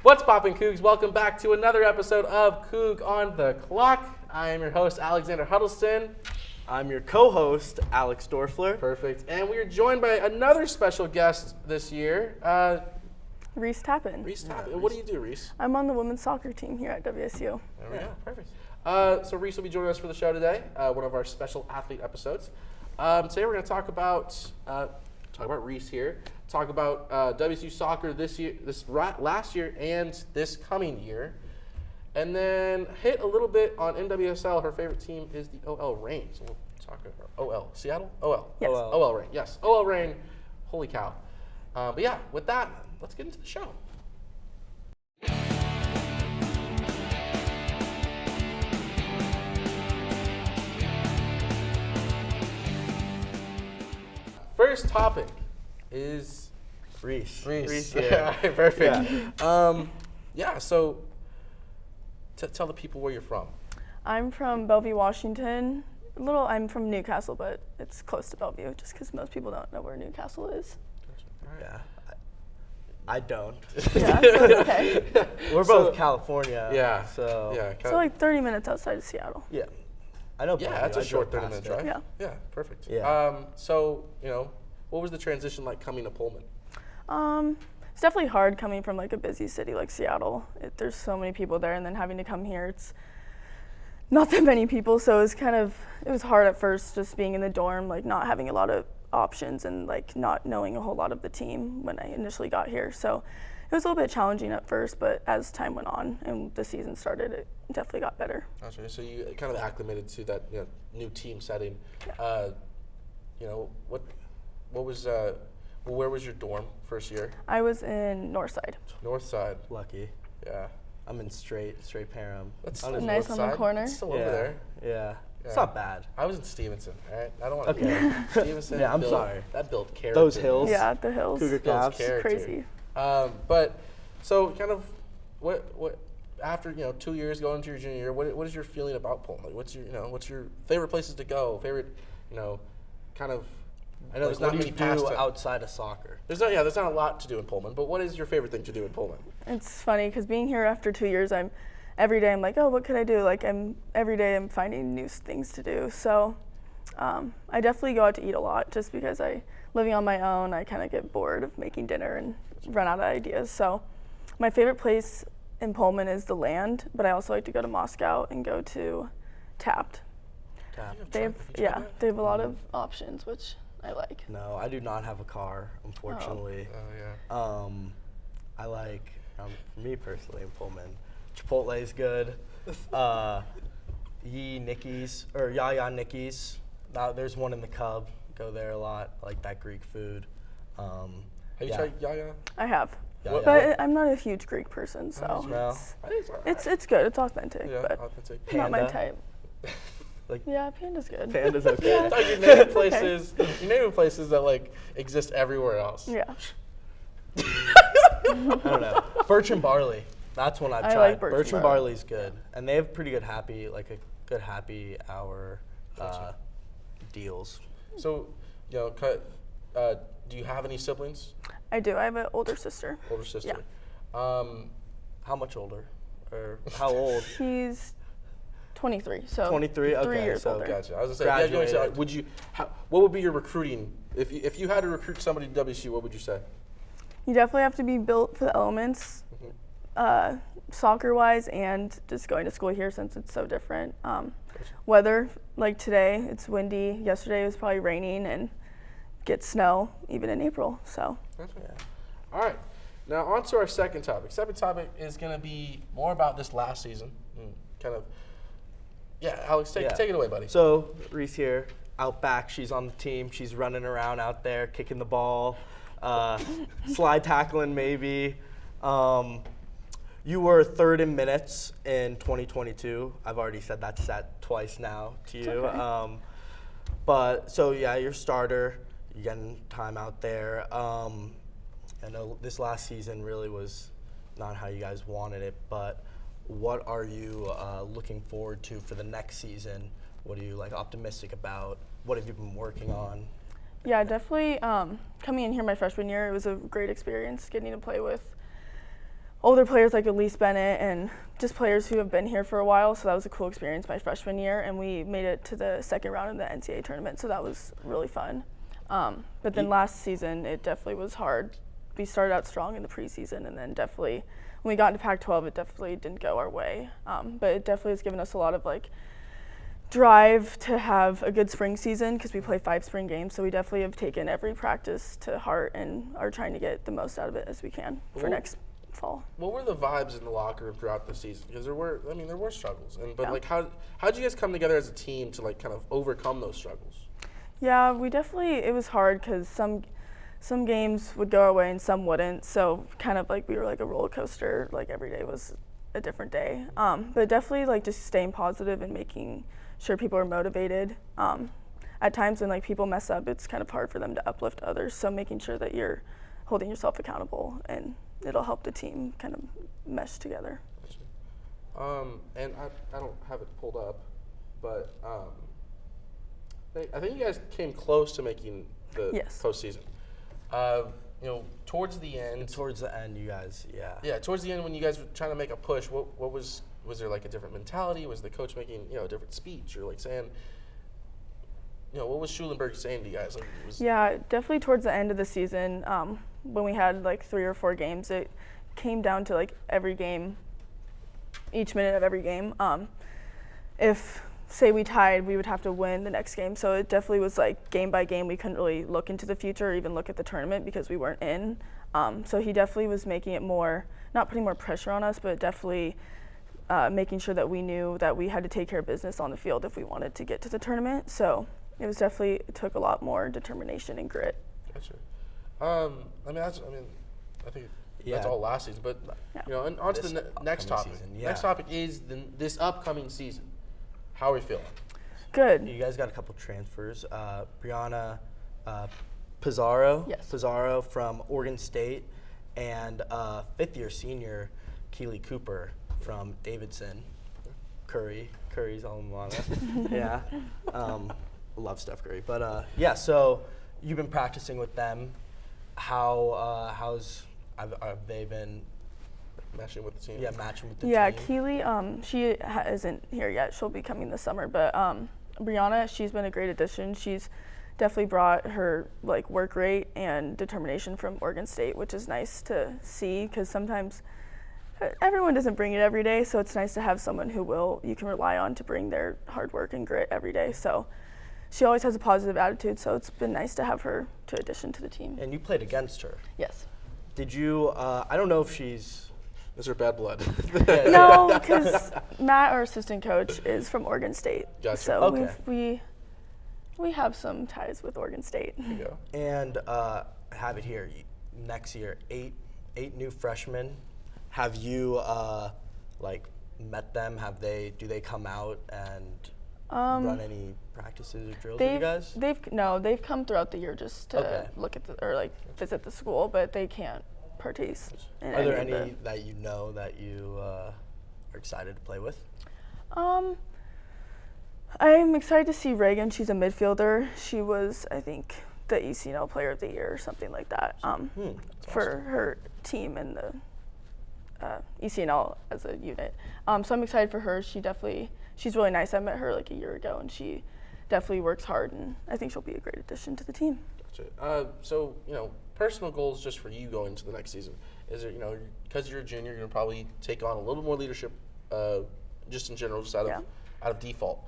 What's poppin', Cougs? Welcome back to another episode of Coug on the Clock. I am your host, Alexander Huddleston. I'm your co-host, Alex Dorfler. Perfect. And we are joined by another special guest this year, Reese Tappan. Reese Tappan. Yeah, what do you do, Reese? I'm on the women's soccer team here at WSU. There we go. Perfect. So Reese will be joining us for the show today, one of our special athlete episodes. Today we're going to talk about Reese here, talk about WSU soccer last year and this coming year, and then hit a little bit on NWSL. Her favorite team is the OL Reign. So we'll talk about OL. Seattle? OL. Yes. OL Reign. Yes. OL Reign. Holy cow. But yeah, with that, let's get into the show. First topic is Reese. Yeah. Perfect. Yeah. So tell the people where you're from. I'm from Bellevue, Washington. I'm from Newcastle, but it's close to Bellevue just because most people don't know where Newcastle is. Yeah. I don't. Yeah, so it's okay. We're both California. Yeah. So. Yeah. So like 30 minutes outside of Seattle. Yeah. I know. Yeah, Bellevue. that's a I short drove 30-minute past drive. it. Yeah. Yeah. Perfect. Yeah. So what was the transition like coming to Pullman? It's definitely hard coming from like a busy city like Seattle. There's so many people there, and then having to come here, it's not that many people, so it was hard at first just being in the dorm, like not having a lot of options and like not knowing a whole lot of the team when I initially got here. So it was a little bit challenging at first, but as time went on and the season started, it definitely got better. Gotcha. So you kind of acclimated to that new team setting. Yeah. Where was your dorm first year? I was in Northside. North side. Lucky. Yeah. I'm in straight Parham. That's Nice north on side. the corner. It's still Yeah. over there. Yeah. It's Yeah. not bad. I was in Stevenson. All right. I don't want Okay. to. Stevenson. Yeah, I'm sorry. That built character. Those hills. Yeah, the hills. Cougar Builds Cavs. character. Crazy. But so kind of what after 2 years going into your junior year, what is your feeling about Pullman? Like, what's your favorite places to go? Favorite kind of. I know Like, there's what not do many you paths do to. outside of soccer? There's not a lot to do in Pullman. But what is your favorite thing to do in Pullman? It's funny because being here after 2 years, every day I'm like, oh, what could I do? Like every day I'm finding new things to do. So I definitely go out to eat a lot just because living on my own, I kind of get bored of making dinner and run out of ideas. So my favorite place in Pullman is the Land, but I also like to go to Moscow and go to Tapped. They have a lot of options, which I like. No, I do not have a car, unfortunately. Oh yeah. I like, for me personally in Pullman, Chipotle is good. Yaya Nicky's. There's one in the Coug. Go there a lot. I like that Greek food. Have you tried Yaya? I have, Yaya. but I'm not a huge Greek person, so No. I think it's all right. it's good. It's authentic, Yeah, but authentic. not my Panda. type. Like, Yeah, Panda's good. Panda's okay. I thought you're naming places. You're naming places that exist everywhere else. Yeah, I don't know. Birch and Barley. That's one I've I tried. like Birch Birch and and Barley. Barley's good, and they have pretty good happy hour deals. So, do you have any siblings? I do. I have an older sister. Older sister. Yeah. How much older, or how old? She's 23, so 23? 3 Okay, years so older. Gotcha. I was gonna say, Graduated. what would be your recruiting if you had to recruit somebody to WSU? What would you say? You definitely have to be built for the elements, soccer-wise, and just going to school here since it's so different. Weather, like today, it's windy. Yesterday it was probably raining and gets snow even in April. So. Yeah. All right. Now on to our second topic. Second topic is going to be more about this last season. Alex, take it away, buddy. So Reese here, out back. She's on the team. She's running around out there, kicking the ball, slide tackling maybe. You were third in minutes in 2022. I've already said that stat twice now to you. Okay. But so yeah, you're starter. You're getting time out there. I know this last season really was not how you guys wanted it, but what are you looking forward to for the next season? What are you optimistic about? What have you been working on? Yeah, definitely coming in here my freshman year, it was a great experience getting to play with older players like Elise Bennett and just players who have been here for a while. So that was a cool experience my freshman year, and we made it to the second round of the NCAA tournament. So that was really fun. But then last season, it definitely was hard. We started out strong in the preseason, and then definitely when we got into Pac-12, it definitely didn't go our way. But it definitely has given us a lot of like drive to have a good spring season because we play 5 spring games. So we definitely have taken every practice to heart and are trying to get the most out of it as we can for next fall. What were the vibes in the locker room throughout the season? Because there were struggles, but like how did you guys come together as a team to like kind of overcome those struggles? Yeah, it was hard because some games would go our way and some wouldn't. So kind of like we were like a roller coaster. Like every day was a different day. But definitely like just staying positive and making sure people are motivated. At times when like people mess up, it's kind of hard for them to uplift others. So making sure that you're holding yourself accountable, and it'll help the team kind of mesh together. And I don't have it pulled up, but I think you guys came close to making the postseason. Towards the end. Towards the end, you guys, yeah. Yeah, towards the end when you guys were trying to make a push, what was there like a different mentality? Was the coach making a different speech or like saying, what was Schulenberg saying to you guys? Like, yeah, definitely towards the end of the season, when we had like 3 or 4 games, it came down to like every game, each minute of every game. If say we tied, we would have to win the next game. So it definitely was like game by game. We couldn't really look into the future or even look at the tournament because we weren't in. So he definitely was making it more, not putting more pressure on us, but definitely making sure that we knew that we had to take care of business on the field if we wanted to get to the tournament. So it took a lot more determination and grit. Gotcha. I think that's all last season. But and on to the next topic. Next topic is this upcoming season. How are we feeling? Good. You guys got a couple transfers. Brianna Pizarro. Yes. Pizarro from Oregon State, and 5th-year senior Keely Cooper from Davidson. Curry's alma mater. Yeah. Love Steph Curry. But so you've been practicing with them. Have they been matching with the team? Yeah, matching with the team. Yeah, Keely, she isn't here yet. She'll be coming this summer. But Brianna, she's been a great addition. She's definitely brought her like work rate and determination from Oregon State, which is nice to see because sometimes everyone doesn't bring it every day. So it's nice to have someone who you can rely on to bring their hard work and grit every day. So she always has a positive attitude. So it's been nice to have her to addition to the team. And you played against her. Yes. Did you? I don't know if she's. Is her bad blood? No, because Matt, our assistant coach, is from Oregon State. Gotcha. So we have some ties with Oregon State. There you go. And I have it here. Next year, eight new freshmen. Have you met them? Do they come out and run any practices or drills with you guys? They've come throughout the year just to look at visit the school, but they can't partake in Are there any that you know that you are excited to play with? I'm excited to see Reagan. She's a midfielder. She was, I think, the ECNL Player of the Year or something like that for her team in the ECNL as a unit. So I'm excited for her. She's really nice. I met her like a year ago, and she definitely works hard, and I think she'll be a great addition to the team. Gotcha. So personal goals just for you going into the next season. Is there, because you're a junior, you're gonna probably take on a little more leadership, just in general, just out of default.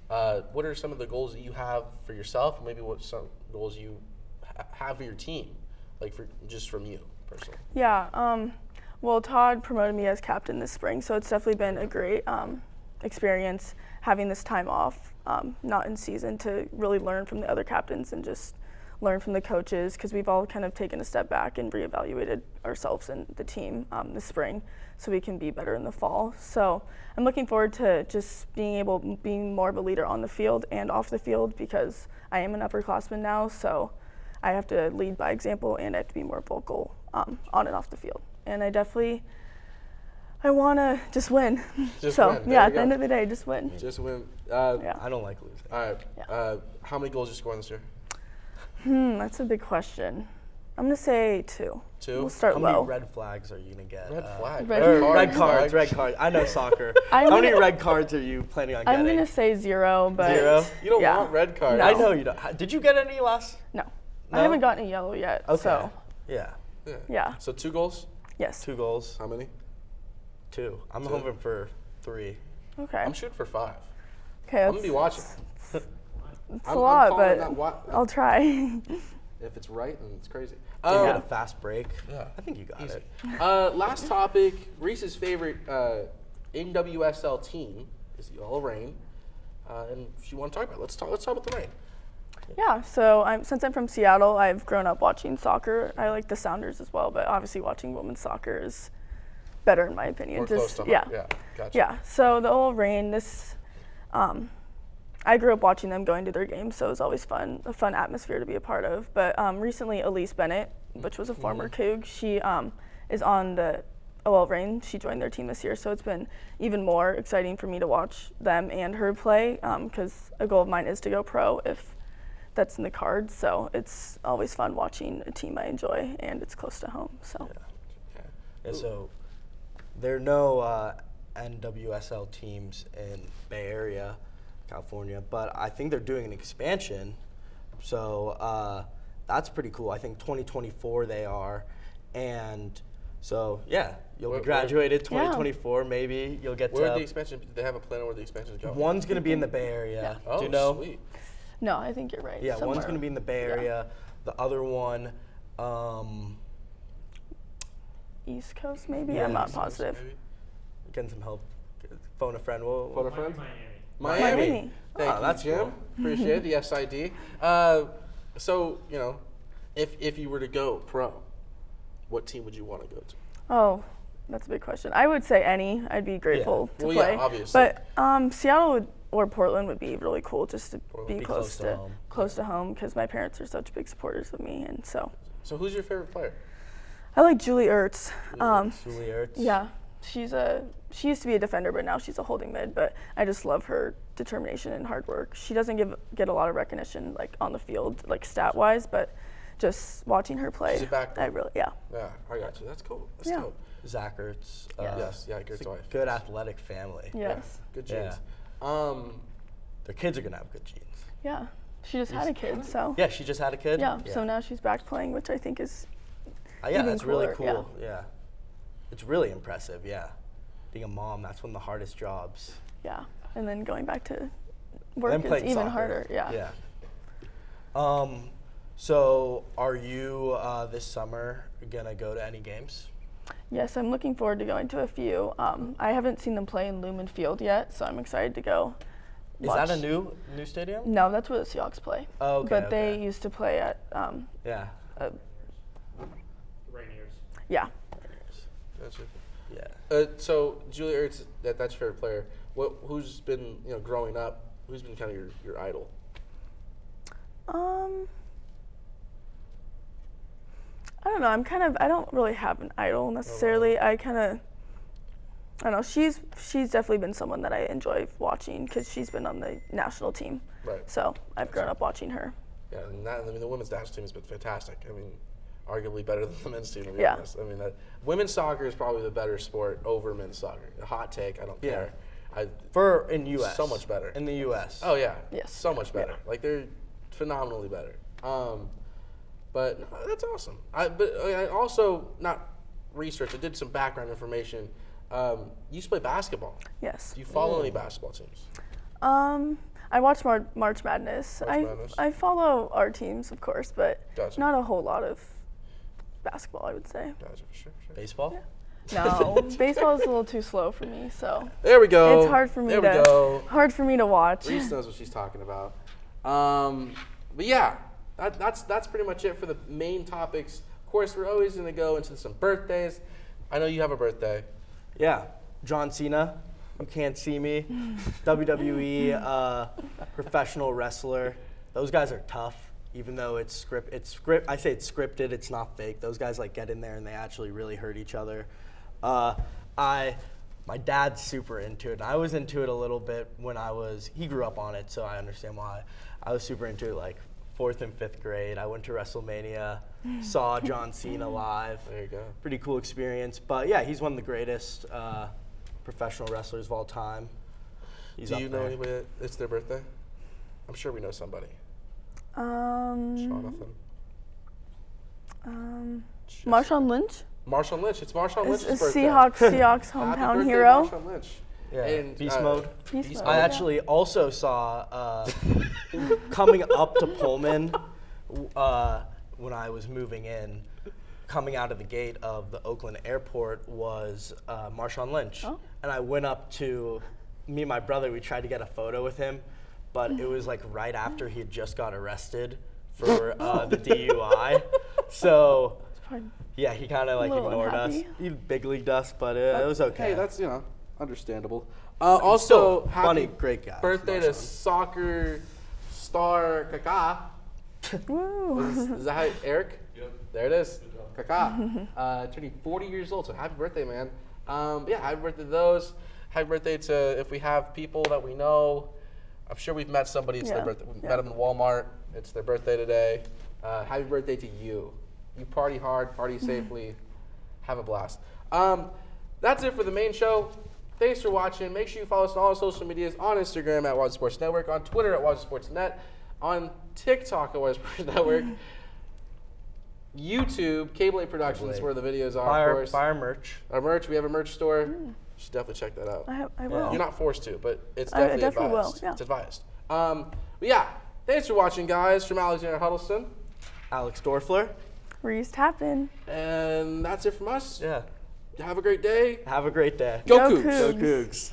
What are some of the goals that you have for yourself? Maybe what some goals you have for your team, like just from you personally? Yeah. Well, Todd promoted me as captain this spring, so it's definitely been a great experience having this time off, not in season, to really learn from the other captains and just learn from the coaches, because we've all kind of taken a step back and reevaluated ourselves and the team this spring so we can be better in the fall. So I'm looking forward to just being more of a leader on the field and off the field, because I am an upperclassman now, so I have to lead by example and I have to be more vocal on and off the field. And I want to just win. Win. At the end of the day, just win. Just win. I don't like losing. All right. Yeah. How many goals are you scoring this year? That's a big question. I'm gonna say 2. 2? We'll start How low. many red flags are you gonna get? Red flag. red Red cards. I know soccer. I'm How many gonna- red cards are you planning on I'm getting? gonna say 0, but 0? You don't yeah. want red cards. No. I know you don't. Did you get any last? No. No? I haven't gotten a yellow yet. Okay. So Yeah. yeah. So 2 goals? Yes. 2 goals. How many? 2. I'm 2. hoping for 3. Okay. I'm shooting for 5. Okay. I'm going to be watching. It's I'm a lot, calling but that I'll try. If it's right, then it's crazy. Did you get a fast break? Yeah. I think you got Easy. it. Last topic, Reese's favorite NWSL team is the All Rain. And she want to talk about it. Let's talk about the Rain. Yeah, so since I'm from Seattle, I've grown up watching soccer. I like the Sounders as well, but obviously watching women's soccer is better in my opinion. More close to home. yeah. Yeah, gotcha. Yeah, so the All Rain, I grew up watching them, going to their games, so it was always a fun atmosphere to be a part of. But recently, Elise Bennett, which was a former Coug, she is on the OL Reign. She joined their team this year, so it's been even more exciting for me to watch them and her play, because a goal of mine is to go pro if that's in the cards. So it's always fun watching a team I enjoy, and it's close to home. So Yeah, so there are no NWSL teams in Bay Area, California, but I think they're doing an expansion. So that's pretty cool. I think 2024 they are. And so, yeah, you'll be graduated 2024. Maybe you'll get Where to. the expansion? Do they have a plan on where the expansion is going? One's going to be in the Bay Area. Oh, Do you know? sweet. no, I think you're right. Yeah, somewhere. one's going to be in the Bay Area. The other one, East Coast, maybe. Yeah, I'm not East positive. Maybe? getting some help. Phone a friend. Phone a friend? Miami. Thank Oh, you, that's Jim. cool. Appreciate the SID. So, you know, if you were to go pro, what team would you want to go to? Oh, that's a big question. I would say any. I'd be grateful to Well, play. yeah, obviously. But Seattle or Portland would be really cool, just to be Be close to home, because my parents are such big supporters of me, and so So who's your favorite player? I like Julie Ertz. Julie Ertz. Yeah, she used to be a defender, but now she's a holding mid. But I just love her determination and hard work. She doesn't get a lot of recognition like on the field, like stat wise, but just watching her play, She's a back I really Yeah, I got you. That's cool. That's Yeah. dope. Zach Ertz. Yes, yeah, It's Gert's a wife. good athletic family. yes, Good Yeah. genes. Their kids are going to have good genes. yeah. She just had a kid, so Yeah, she just had a kid? yeah. So now she's back playing, which I think is Yeah, even that's really cooler, cool. Yeah. It's really impressive, yeah. Being a mom, that's one of the hardest jobs. yeah. And then going back to work And is playing even soccer. harder. Yeah. Yeah. So are you this summer gonna go to any games? Yes, I'm looking forward to going to a few. I haven't seen them play in Lumen Field yet, so I'm excited to go. Is that a new stadium? No, that's where the Seahawks play. Oh, okay. But they used to play at Yeah. Rainiers. yeah. Gotcha. Yeah. So Julie Ertz, that's your favorite player. Who's been growing up? Who's been kind of your idol? I don't know. I don't really have an idol necessarily. I don't know. She's definitely been someone that I enjoy watching because she's been on the national team. Right. So I've grown up watching her. Yeah, and the women's national team has been fantastic. I mean, arguably better than the men's team, to be Yeah. honest. I mean, women's soccer is probably the better sport over men's soccer. A hot take, I don't care. In U.S. So much better. In the U.S. Oh yeah. Yes. So much better. Like they're phenomenally better. But no, that's awesome. I also not researched. I did some background information. You used to play basketball. Yes. Do you follow any basketball teams? I watch March Madness. Madness. I follow our teams, of course, but Gotcha. not a whole lot of basketball, I would say. Gotcha, for sure. Baseball? No, baseball is a little too slow for me, so There we go. it's hard for me There we go. to watch. Reese knows what she's talking about. But yeah, that's pretty much it for the main topics. Of course, we're always going to go into some birthdays. I know you have a birthday. Yeah. John Cena. You can't see me. WWE professional wrestler. Those guys are tough. Even though I say it's scripted, it's not fake. Those guys get in there and they actually really hurt each other. My dad's super into it. And I was into it a little bit when he grew up on it, so I understand why. I was super into it 4th and 5th grade. I went to WrestleMania saw John Cena live. There you go. Pretty cool experience. But yeah, he's one of the greatest professional wrestlers of all time. He's Do up you know there. anybody that it's their birthday? I'm sure we know somebody. Um, Jonathan. Marshawn Lynch Marshawn Lynch. It's Marshawn Lynch's is birthday. Seahawks Happy hometown birthday, hero. Marshawn Lynch. Yeah, And, beast mode. Beast Beast mode. I Yeah. actually also saw coming up to Pullman when I was moving in, coming out of the gate of the Oakland airport was Marshawn Lynch. Oh. And I went up to me and my brother, we tried to get a photo with him, but it was like right after he had just got arrested for the DUI. So Probably yeah, he kind of like little ignored us. unhappy. He big leagued us, but it was okay. Hey, that's understandable. Also, still happy funny, great guy. birthday to Marshawn. soccer star Kaká. Woo. Is that how, Eric? Yep. There it is. Kaká. Turning 40 years old, so happy birthday, man. Yeah, happy birthday to those. Happy birthday to, if we have people that we know, I'm sure we've met somebody, it's their Yeah. birthday. We've Yeah. met them in Walmart, it's their birthday today. Happy birthday to you. You party hard, party safely, have a blast. That's it for the main show. Thanks for watching. Make sure you follow us on all our social medias, on Instagram at Wazzu Sports Network, on Twitter at Wazzu Sports Net, on TikTok at Wazzu Sports Network, YouTube, Cable 8 Productions, where the videos are, of course. Buy our merch. Our merch, we have a merch store. You should definitely check that out. I will. You're not forced to, but it's I definitely definitely advised. will, yeah. It's advised. But yeah, thanks for watching, guys, from Alexander Huddleston. Alex Dorfler. Reese Tappan. And that's it from us. Yeah. Have a great day. Have a great day. Go Go Cougs. Cougs. Go Cougs.